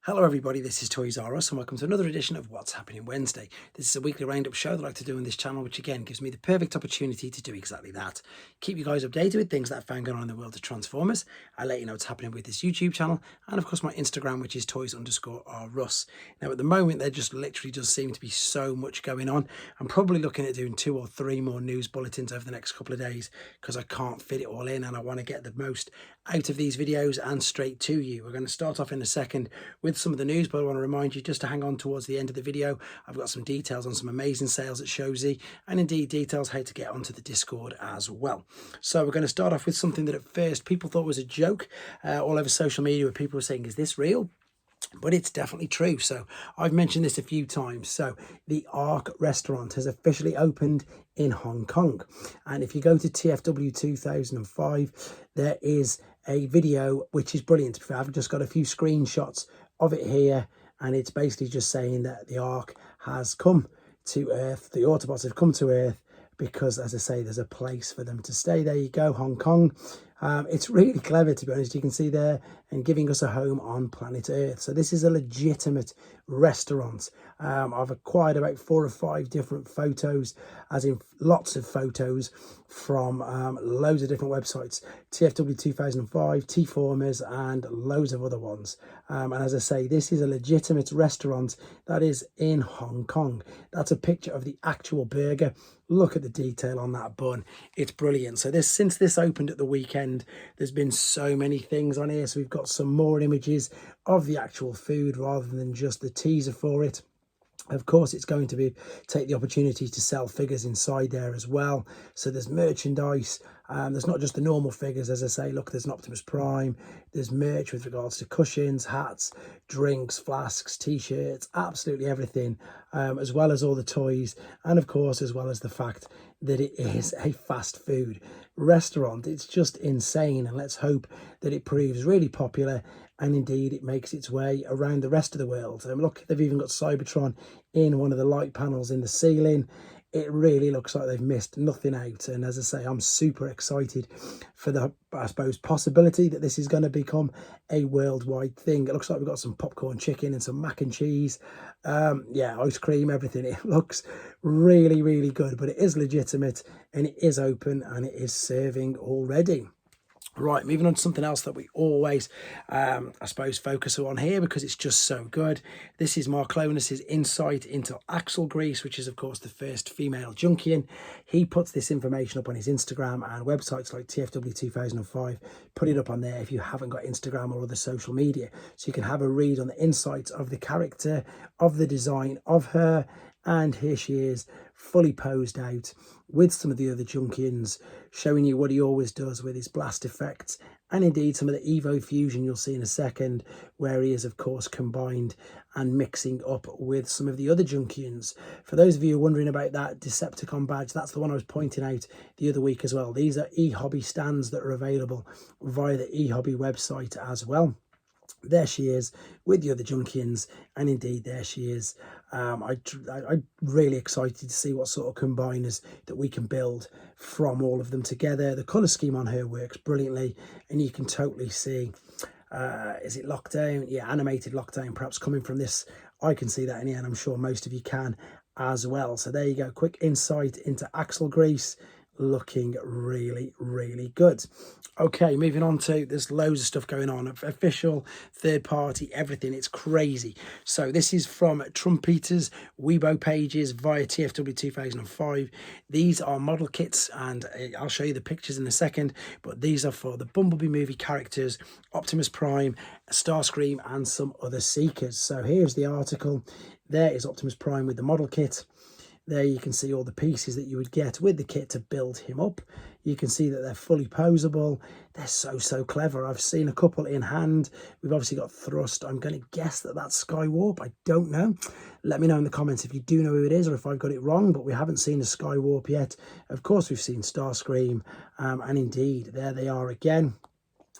Hello everybody, this is Toys R Us and welcome to another edition of What's Happening Wednesday. This is a weekly roundup show that I like to do on this channel, which again gives me the perfect opportunity to do exactly that. Keep you guys updated with things that I found going on in the world of Transformers. I let you know what's happening with this YouTube channel and of course my Instagram, which is toys_rus. Now at the moment there just literally does seem to be so much going on. I'm probably looking at doing 2 or 3 more news bulletins over the next couple of days because I can't fit it all in and I want to get the most out of these videos and straight to you. We're going to start off in a second with some of the news, but I want to remind you just to hang on towards the end of the video. I've got some details on some amazing sales at Showzy and indeed details how to get onto the Discord as well. So we're going to start off with something that at first people thought was a joke all over social media, where people were saying, is this real? But it's definitely true. So I've mentioned this a few times. So the Ark restaurant has officially opened in Hong Kong. And if you go to TFW 2005, there is a video which is brilliant. I've just got a few screenshots of it here. And it's basically just saying that the Ark has come to Earth. The Autobots have come to Earth because, as I say, there's a place for them to stay. There you go, Hong Kong. It's really clever, to be honest. You can see there, and giving us a home on planet Earth. So this is a legitimate restaurant. I've acquired about 4 or 5 different photos, as in lots of photos from loads of different websites, TFW 2005, T-Formers, and loads of other ones. And as I say, this is a legitimate restaurant that is in Hong Kong. That's a picture of the actual burger. Look at the detail on that bun. It's brilliant. So since this opened at the weekend, there's been so many things on here. So we've got some more images of the actual food rather than just the teaser for it. Of course, it's going to take the opportunity to sell figures inside there as well. So there's merchandise. There's not just the normal figures, as I say. Look, there's an Optimus Prime. There's merch with regards to cushions, hats, drinks, flasks, t-shirts, absolutely everything, as well as all the toys. And of course, as well as the fact that it is a fast food restaurant. It's just insane. And let's hope that it proves really popular. And indeed, it makes its way around the rest of the world. Look, they've even got Cybertron in one of the light panels in the ceiling. It really looks like they've missed nothing out. And as I say, I'm super excited for the, I suppose, possibility that this is going to become a worldwide thing. It looks like we've got some popcorn chicken and some mac and cheese. Yeah, ice cream, everything. It looks really, really good. But it is legitimate and it is open and it is serving already. Right, moving on to something else that we always, I suppose, focus on here because it's just so good. This is Mark Clonus's insight into Axel Grease, which is, of course, the first female Junkian. He puts this information up on his Instagram and websites like TFW 2005. Put it up on there if you haven't got Instagram or other social media. So you can have a read on the insights of the character, of the design of her. And here she is, fully posed out with some of the other Junkians, showing you what he always does with his blast effects. And indeed, some of the Evo fusion you'll see in a second, where he is, of course, combined and mixing up with some of the other Junkians. For those of you wondering about that Decepticon badge, that's the one I was pointing out the other week as well. These are eHobby stands that are available via the eHobby website as well. There she is with the other Junkians, and indeed there she is. I'm really excited to see what sort of combiners that we can build from all of them together. The colour scheme on her works brilliantly, and you can totally see, is it lockdown? Yeah, animated lockdown perhaps coming from this. I can see that in here, and I'm sure most of you can as well. So there you go, quick insight into Axel Grease. Looking really, really good. Okay, moving on to, there's loads of stuff going on, official, third party, everything. It's crazy. So this is from Trumpeter's Weibo pages via TFW 2005. These are model kits, and I'll show you the pictures in a second, but these are for the Bumblebee movie characters, Optimus Prime, Starscream, and some other Seekers. So here's the article. There is Optimus Prime with the model kit. There you can see all the pieces that you would get with the kit to build him up. You can see that they're fully posable. They're so clever. I've seen a couple in hand. We've obviously got Thrust. I'm going to guess that that's Skywarp. I don't know. Let me know in the comments if you do know who it is or if I've got it wrong, but we haven't seen a Skywarp yet. Of course, we've seen Starscream, and indeed, there they are again.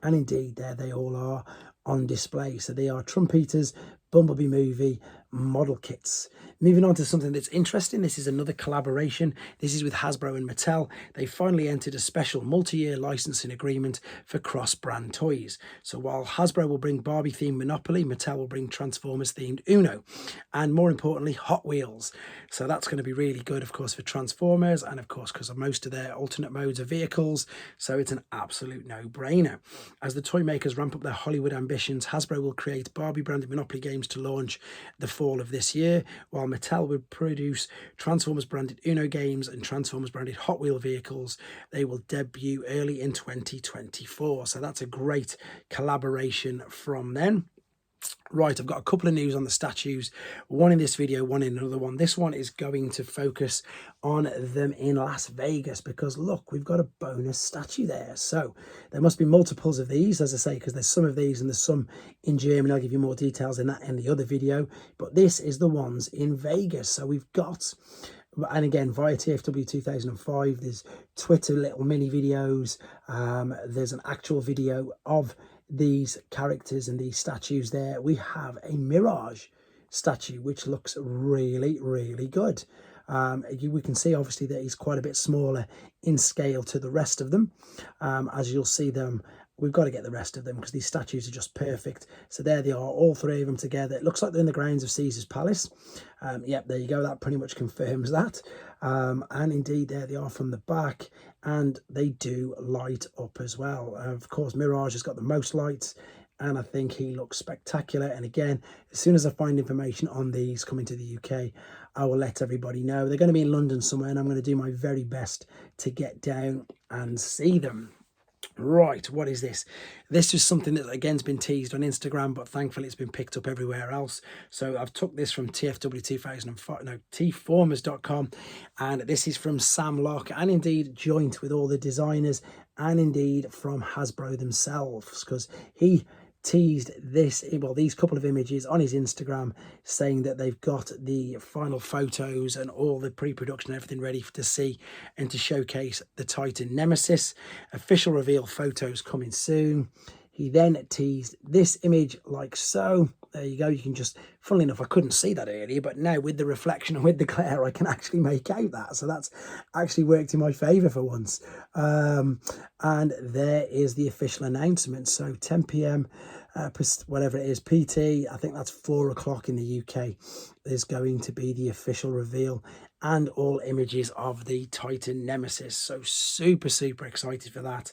And indeed, there they all are on display. So they are Trumpeter's Bumblebee movie model kits. Moving on to something that's interesting, this is another collaboration. This is with Hasbro and Mattel. They finally entered a special multi-year licensing agreement for cross-brand toys. So while Hasbro will bring Barbie-themed Monopoly, Mattel will bring Transformers-themed Uno, and more importantly, Hot Wheels. So that's going to be really good, of course, for Transformers, and of course, because of most of their alternate modes of vehicles. So it's an absolute no-brainer. As the toy makers ramp up their Hollywood ambitions, Hasbro will create Barbie-branded Monopoly games to launch the fall of this year, while Mattel will produce Transformers branded Uno games and Transformers branded Hot Wheel vehicles. They will debut early in 2024. So that's a great collaboration from them. Right, I've got a couple of news on the statues, one in this video, one in another one. This one is going to focus on them in Las Vegas because look, we've got a bonus statue there. So there must be multiples of these, as I say, because there's some of these and there's some in Germany. I'll give you more details in that in the other video, but this is the ones in Vegas. So we've got, and again, via TFW 2005, there's Twitter little mini videos, there's an actual video of these characters and these statues there. We have a Mirage statue, which looks really, really good. We can see, obviously, that he's quite a bit smaller in scale to the rest of them. As you'll see them, we've got to get the rest of them because these statues are just perfect. So there they are, all three of them together. It looks like they're in the grounds of Caesar's Palace. Yep, there you go. That pretty much confirms that. And indeed, there they are from the back. And they do light up as well. Of course, Mirage has got the most lights. And I think he looks spectacular. And again, as soon as I find information on these coming to the UK, I will let everybody know. They're going to be in London somewhere, and I'm going to do my very best to get down and see them. Right, what is this? This is something that again's been teased on Instagram, but thankfully it's been picked up everywhere else. So I've took this from TFW 2005, no, tformers.com, and this is from Sam Locke, and indeed joint with all the designers, and indeed from Hasbro themselves, because he teased this, well, these couple of images on his Instagram, saying that they've got the final photos and all the pre-production and everything ready to see and to showcase the Titan Nemesis. Official reveal photos coming soon. He then teased this image like so. There you go. You can just, funnily enough, I couldn't see that earlier, but now with the reflection and with the glare, I can actually make out that. So that's actually worked in my favour for once. And there is the official announcement. So 10 p.m, whatever it is, PT, I think that's 4 o'clock in the UK, is going to be the official reveal and all images of the Titan Nemesis. So super, super excited for that.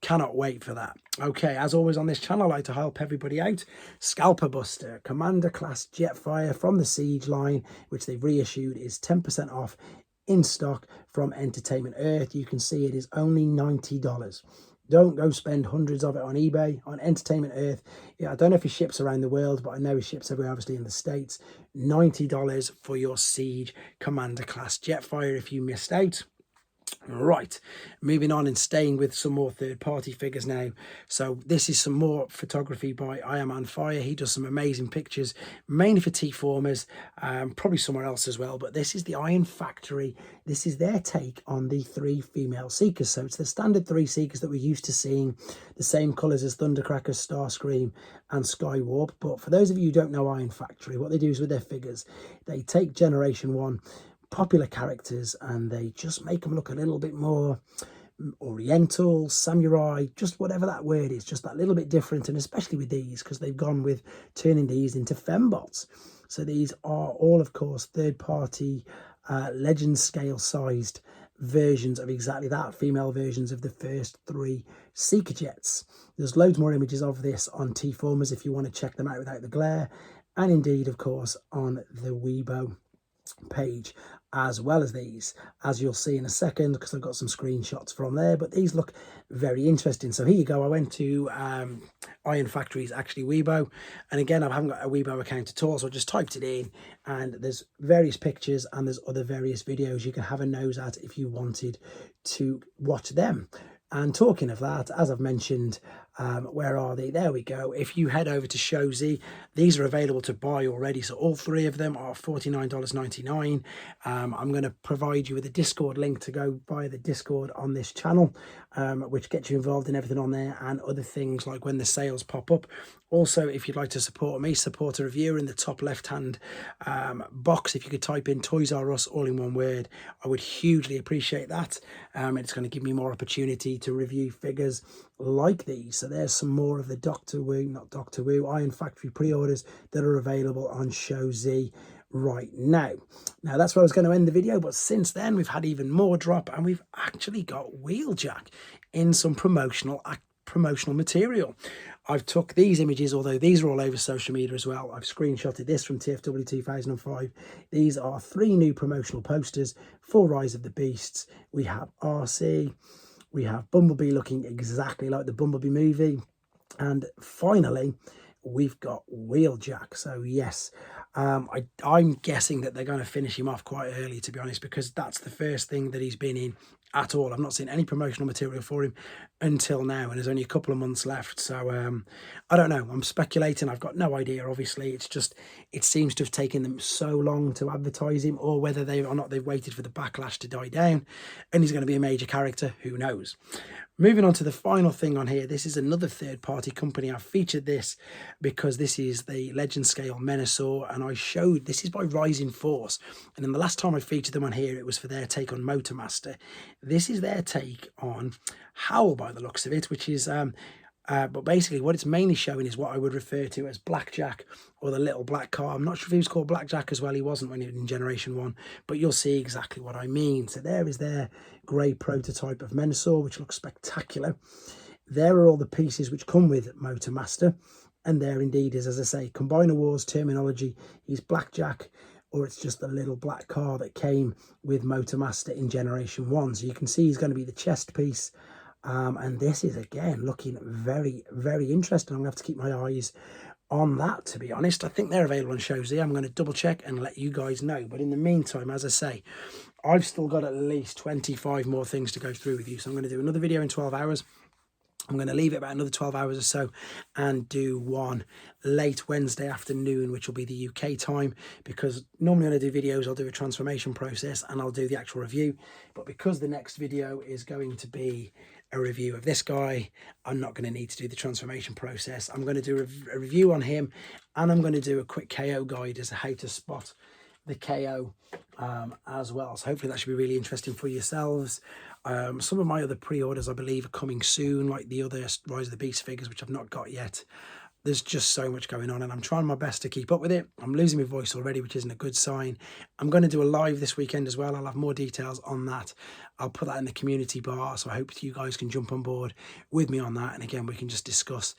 Cannot wait for that. Okay, as always on this channel, I like to help everybody out. Scalper Buster, Commander Class Jetfire from the Siege line, which they've reissued, is 10% off in stock from Entertainment Earth. You can see it is only $90. Don't go spend hundreds of it on eBay. On Entertainment Earth, yeah, I don't know if it ships around the world, but I know it ships everywhere, obviously in the States. $90 for your Siege Commander Class Jetfire if you missed out. Right, moving on and staying with some more third-party figures now. So this is some more photography by I Am on Fire. He does some amazing pictures, mainly for T-formers, probably somewhere else as well. But this is the Iron Factory. This is their take on the 3 female Seekers. So it's the standard 3 Seekers that we're used to seeing, the same colours as Thundercracker, Starscream and Skywarp. But for those of you who don't know Iron Factory, what they do is with their figures, they take Generation 1 popular characters and they just make them look a little bit more oriental, samurai, just whatever that word is, just that little bit different. And especially with these, because they've gone with turning these into fembots. So these are all, of course, third-party legend scale sized versions of exactly that, female versions of the first 3 Seeker Jets. There's loads more images of this on T-formers if you want to check them out without the glare, and indeed, of course, on the Weibo page, as well as these, as you'll see in a second, because I've got some screenshots from there. But these look very interesting. So here you go. I went to Iron Factory's actually Weibo, and again, I haven't got a Weibo account at all, so I just typed it in, and there's various pictures and there's other various videos you can have a nose at if you wanted to watch them. And talking of that, as I've mentioned, Where are they? There we go. If you head over to Show Z, these are available to buy already. So all three of them are $49.99. I'm going to provide you with a Discord link to go via the Discord on this channel, which gets you involved in everything on there and other things like when the sales pop up. Also, if you'd like to support me, support a reviewer, in the top left-hand box, if you could type in Toys R Us all in one word, I would hugely appreciate that. It's going to give me more opportunity to review figures like these. So there's some more of the Iron Factory pre-orders that are available on Show Z right now. Now that's where I was going to end the video, but since then we've had even more drop, and we've actually got Wheeljack in some promotional material. I've took these images, although these are all over social media as well. I've screenshotted this from TFW 2005. These are 3 new promotional posters for Rise of the Beasts. We have RC, we have Bumblebee looking exactly like the Bumblebee movie, and finally we've got Wheeljack. So yes, I'm guessing that they're going to finish him off quite early, to be honest, because that's the first thing that he's been in at all. I've not seen any promotional material for him until now, and there's only a couple of months left. So I don't know. I'm speculating. I've got no idea, obviously. It's just, it seems to have taken them so long to advertise him, or whether they or not they've waited for the backlash to die down and he's going to be a major character. Who knows? Moving on to the final thing on here, this is another third-party company. I've featured this because this is the Legend Scale Menasor, and I showed, this is by Rising Force, and then the last time I featured them on here, it was for their take on Motormaster. This is their take on Howl, by the looks of it, which is, but basically what it's mainly showing is what I would refer to as Blackjack, or the little black car. I'm not sure if he was called Blackjack as well. He wasn't when he was in Generation 1, but you'll see exactly what I mean. So there is their grey prototype of Menasor, which looks spectacular. There are all the pieces which come with Motormaster, and there indeed is, as I say, Combiner Wars terminology. He's Blackjack, or it's just the little black car that came with Motormaster in Generation 1. So you can see he's going to be the chest piece. And this is, again, looking very, very interesting. I'm going to have to keep my eyes on that, to be honest. I think they're available on Show Z. I'm going to double check and let you guys know. But in the meantime, as I say, I've still got at least 25 more things to go through with you. So I'm going to do another video in 12 hours. I'm going to leave it about another 12 hours or so and do one late Wednesday afternoon, which will be the UK time, because normally when I do videos, I'll do a transformation process and I'll do the actual review. But because the next video is going to be a review of this guy, I'm not going to need to do the transformation process. I'm going to do a review on him, and I'm going to do a quick KO guide as to how to spot the KO as well. So hopefully that should be really interesting for yourselves. Some of my other pre-orders, I believe, are coming soon, like the other Rise of the Beast figures, which I've not got yet. There's just so much going on, and I'm trying my best to keep up with it. I'm losing my voice already, which isn't a good sign. I'm going to do a live this weekend as well. I'll have more details on that. I'll put that in the community bar, so I hope you guys can jump on board with me on that. And again, we can just discuss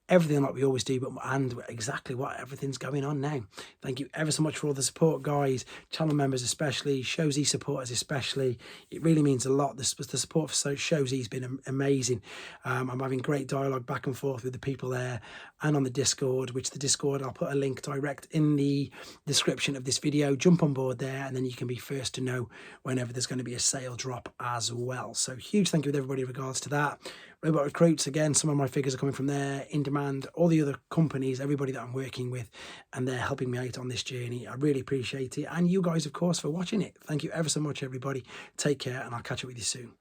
everything like we always do, but and exactly what everything's going on now. Thank you ever so much for all the support, guys, channel members especially, Show Z supporters especially. It really means a lot. The support for Show Z has been amazing. I'm having great dialogue back and forth with the people there and on the Discord, which the Discord, I'll put a link direct in the description of this video. Jump on board there, and then you can be first to know whenever there's going to be a sale drop as well. So huge thank you with everybody in regards to that. Robot Recruits, again, some of my figures are coming from there. In Demand, all the other companies, everybody that I'm working with, and they're helping me out on this journey. I really appreciate it. And you guys, of course, for watching it. Thank you ever so much, everybody. Take care, and I'll catch up with you soon.